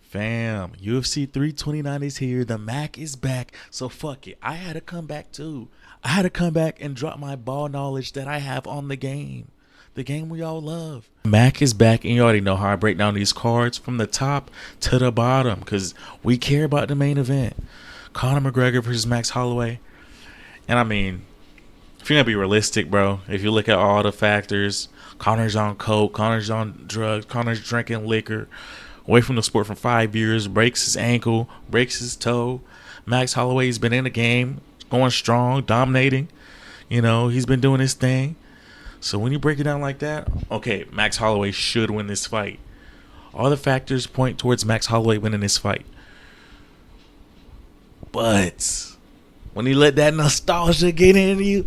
Fam, UFC 329 is here. The MACK is back. So fuck it. I had to come back too. I had to come back and drop my ball knowledge that I have on the game. The game we all love. MACK is back, and you already know how I break down these cards from the top to the bottom because we care about the main event. Conor McGregor versus Max Holloway. And I mean, if you're going to be realistic, bro, if you look at all the factors, Conor's on coke, Conor's on drugs, Conor's drinking liquor, away from the sport for 5 years, breaks his ankle, breaks his toe. Max Holloway's been in the game, going strong, dominating. You know, he's been doing his thing. So when you break it down like that, okay, Max Holloway should win this fight. All the factors point towards Max Holloway winning this fight. But when you let that nostalgia get into you,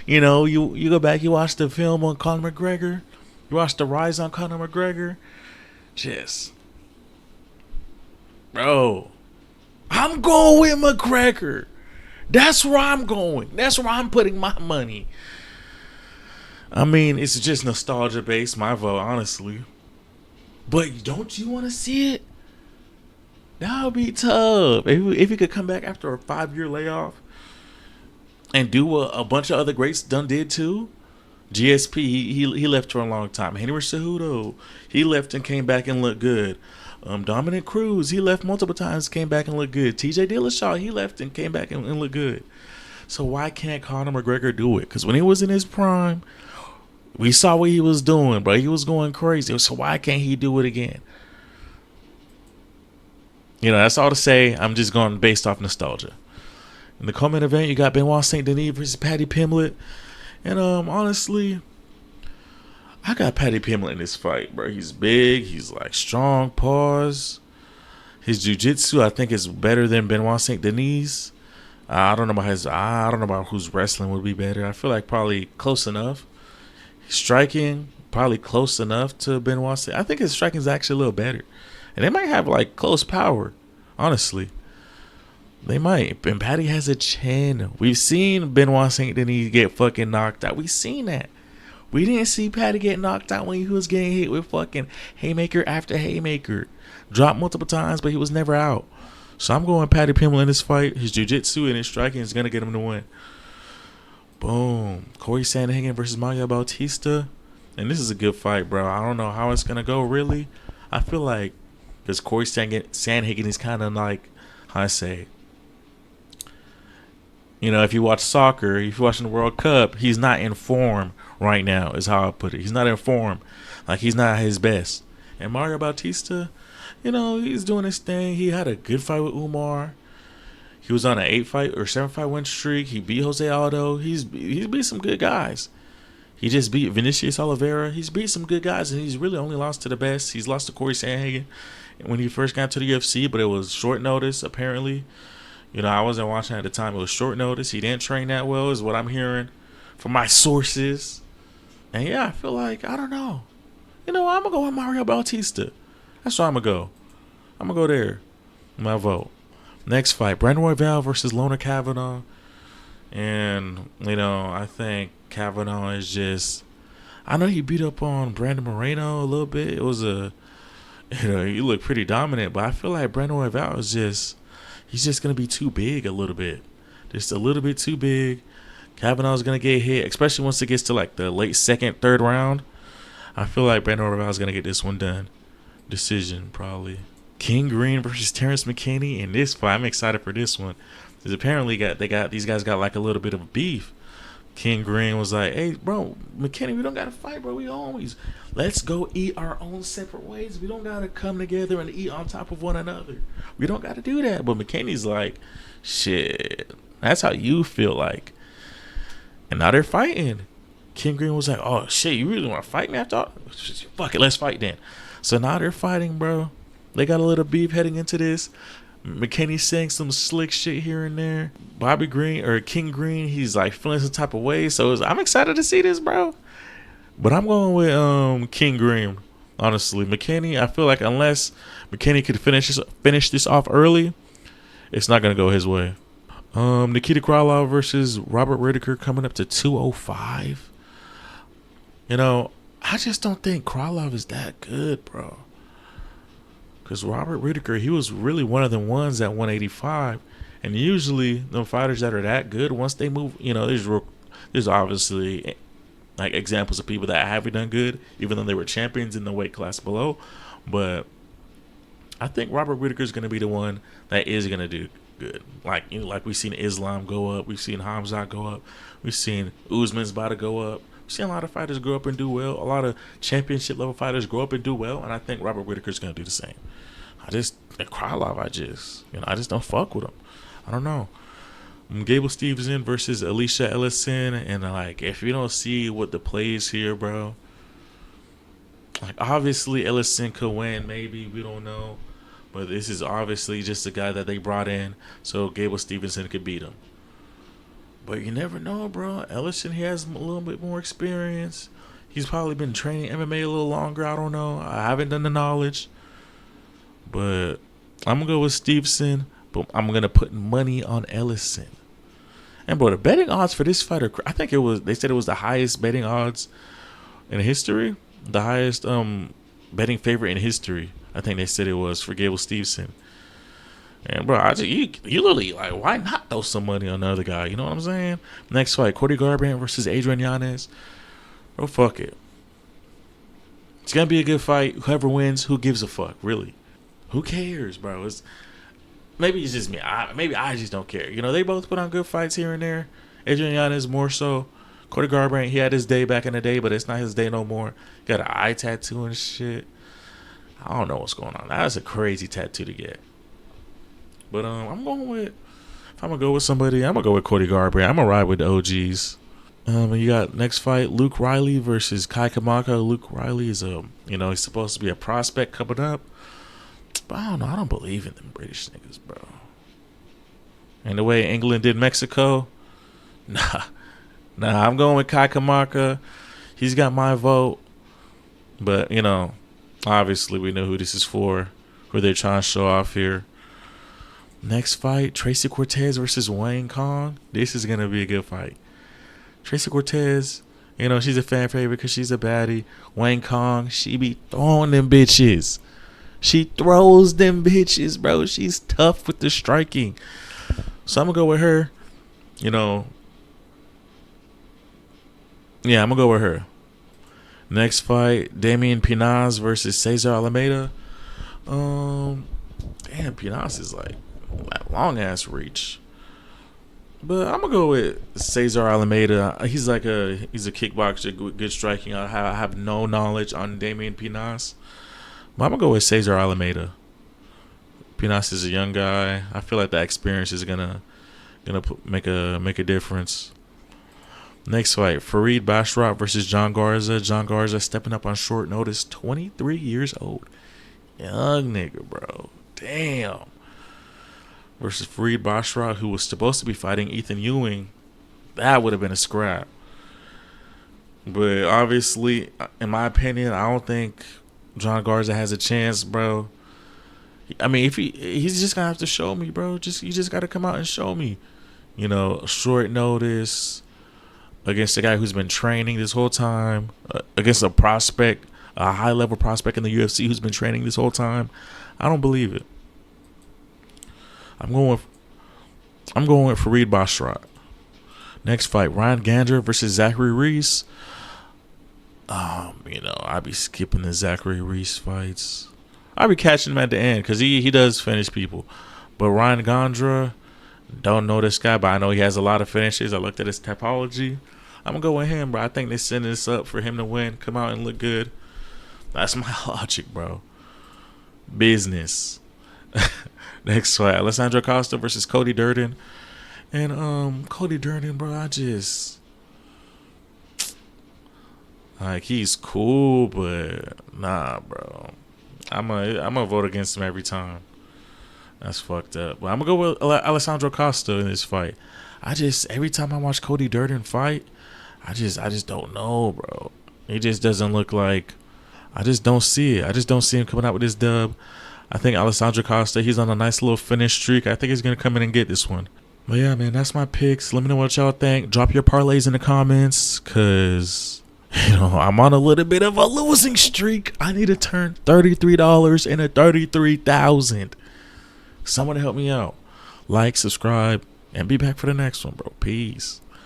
you know, you go back, you watch the film on Conor McGregor, you watch the rise on Conor McGregor, just, bro, I'm going with McGregor. That's where I'm going. That's where I'm putting my money. I mean, it's just nostalgia based, my vote, honestly. But don't you want to see it? That would be tough. If he could come back after a 5-year layoff and do what a bunch of other greats done did too. GSP, he left for a long time. Henry Cejudo, he left and came back and looked good. Dominic Cruz, he left multiple times, came back and looked good. TJ Dillashaw, he left and came back and looked good. So why can't Conor McGregor do it? Because when he was in his prime, we saw what he was doing, bro. He was going crazy. So why can't he do it again? You know, that's all to say. I'm just going based off nostalgia. In the co-main event, you got Benoit Saint Denis versus Paddy Pimblett. And honestly, I got Paddy Pimblett in this fight, bro. He's big. He's like strong. Pause. His jiu-jitsu, I think, is better than Benoit Saint Denis. I don't know about whose wrestling would be better. I feel like probably close enough. Striking, probably close enough to Benoit Saint. I think his striking is actually a little better. And they might have like close power, honestly. They might. And Paddy has a chin. We've seen Benoit Saint Denis get fucking knocked out. We've seen that. We didn't see Paddy get knocked out when he was getting hit with fucking haymaker after haymaker. Dropped multiple times, but he was never out. So I'm going Paddy Pimblett in this fight. His jiu-jitsu and his striking is going to get him to win. Boom. Corey Sandhagen versus Mario Bautista. And this is a good fight, bro. I don't know how it's going to go, really. I feel like because Corey Sandhagen is kind of like, how I say, you know, if you watch soccer, if you're watching the World Cup, he's not in form right now, is how I put it. He's not in form. Like, he's not at his best. And Mario Bautista, you know, he's doing his thing. He had a good fight with Umar. He was on an 8-fight or 7-fight win streak. He beat Jose Aldo. He's beat some good guys. He just beat Vinicius Oliveira. He's beat some good guys, and he's really only lost to the best. He's lost to Corey Sandhagen when he first got to the UFC, but it was short notice, apparently. You know, I wasn't watching at the time. It was short notice. He didn't train that well, is what I'm hearing from my sources. And yeah, I feel like, I don't know. You know, I'm going to go with Mario Bautista. That's where I'm going to go. I'm going to go there. My vote. Next fight, Brandon Royval versus Lona Kavanaugh. And, you know, I think Kavanaugh is just, I know he beat up on Brandon Moreno a little bit. It was you know, he looked pretty dominant, but I feel like Brandon Royval is just, he's just going to be too big a little bit. Just a little bit too big. Kavanaugh's going to get hit, especially once it gets to like the late second, third round. I feel like Brandon Royval is going to get this one done. Decision, probably. King Green versus Terrence McKinney in this fight. I'm excited for this one. Because apparently these guys got like a little bit of beef. King Green was like, hey, bro, McKinney, we don't got to fight, bro. Let's go eat our own separate ways. We don't got to come together and eat on top of one another. We don't got to do that. But McKinney's like, shit, that's how you feel like. And now they're fighting. King Green was like, oh, shit, you really want to fight me after all? Fuck it, let's fight then. So now they're fighting, bro. They got a little beef heading into this. McKinney's saying some slick shit here and there. King Green, he's like feeling some type of way. So I'm excited to see this, bro. But I'm going with King Green, honestly. McKinney, I feel like unless McKinney could finish this off early, it's not going to go his way. Nikita Krylov versus Robert Whittaker coming up to 205. You know, I just don't think Krylov is that good, bro. Because Robert Whitaker, he was really one of the ones at 185. And usually, the fighters that are that good, once they move, there's obviously like examples of people that haven't done good, even though they were champions in the weight class below. But I think Robert Whitaker is going to be the one that is going to do good. Like we've seen Islam go up, we've seen Hamza go up, we've seen Usman's about to go up. We've seen a lot of fighters grow up and do well. A lot of championship level fighters grow up and do well, and I think Robert Whitaker is going to do the same. Krylov, I just don't fuck with him. I don't know. Gable Stevenson versus Alicia Ellison, and like if you don't see what the play is here, bro. Like obviously Ellison could win, maybe we don't know, but this is obviously just a guy that they brought in so Gable Stevenson could beat him. But you never know, bro. Ellison, he has a little bit more experience. He's probably been training MMA a little longer. I don't know. I haven't done the knowledge, but I'm gonna go with Stevenson. But I'm gonna put money on Ellison. And bro, the betting odds for this fighter, I think they said it was the highest betting odds in history, the highest betting favorite in history. I think they said it was for Gable Stevenson. And bro, you literally like, why not throw some money on the other guy? You know what I'm saying? Next fight, Cody Garbrandt versus Adrian Yanez. Bro, fuck it. It's gonna be a good fight. Whoever wins, who gives a fuck? Really? Who cares, bro? Maybe it's just me. Maybe I just don't care. They both put on good fights here and there. Adrian Yanez more so. Cody Garbrandt, he had his day back in the day, but it's not his day no more. Got an eye tattoo and shit. I don't know what's going on. That's a crazy tattoo to get. But if I'm gonna go with somebody, I'm gonna go with Cody Garbrandt. I'm gonna ride with the OGs. You got next fight, Luke Riley versus Kai Kamaka. Luke Riley is he's supposed to be a prospect coming up. But I don't know. I don't believe in them British niggas, bro. And the way England did Mexico, nah. I'm going with Kai Kamaka. He's got my vote. But, obviously we know who this is for, who they're trying to show off here. Next fight, Tracy Cortez versus Wayne Kong. This is going to be a good fight. Tracy Cortez, she's a fan favorite because she's a baddie. Wayne Kong, she be throwing them bitches. She throws them bitches, bro. She's tough with the striking. So I'm going to go with her. Yeah, I'm going to go with her. Next fight, Damian Pinaz versus Cesar Alameda. Damn, Pinaz is like that long-ass reach. But I'm going to go with Cesar Alameda. He's a kickboxer, good striking. I have no knowledge on Damian Pinaz. I'm gonna go with Cesar Alameda. Pinas is a young guy. I feel like that experience is gonna make a difference. Next fight, Farid Basharat versus John Garza. John Garza stepping up on short notice, 23 years old, young nigga, bro. Damn. Versus Farid Basharat, who was supposed to be fighting Ethan Ewing. That would have been a scrap. But obviously, in my opinion, I don't think John Garza has a chance, bro. I mean, if he's just gonna have to show me, bro. You just gotta come out and show me. Short notice against a guy who's been training this whole time, against a prospect, a high level prospect in the UFC who's been training this whole time. I don't believe it. I'm going with Farid Basharat. Next fight, Ryan Gander versus Zachary Reese. I be skipping the Zachary Reese fights. I be catching him at the end because he does finish people. But Ryan Gondra, don't know this guy, but I know he has a lot of finishes. I looked at his typology. I'm going to go with him, bro. I think they're setting this up for him to win, come out and look good. That's my logic, bro. Business. Next fight, Alessandro Costa versus Cody Durden. And Cody Durden, bro, he's cool, but nah, bro. I'm a vote against him every time. That's fucked up. But I'm gonna go with Alessandro Costa in this fight. Every time I watch Cody Durden fight, I just don't know, bro. He just doesn't look like. I just don't see it. I just don't see him coming out with this dub. I think Alessandro Costa, he's on a nice little finish streak. I think he's gonna come in and get this one. But yeah, man, that's my picks. Let me know what y'all think. Drop your parlays in the comments, cause I'm on a little bit of a losing streak. I need to turn $33 into 33,000. Someone help me out. Like, subscribe, and be back for the next one, bro. Peace.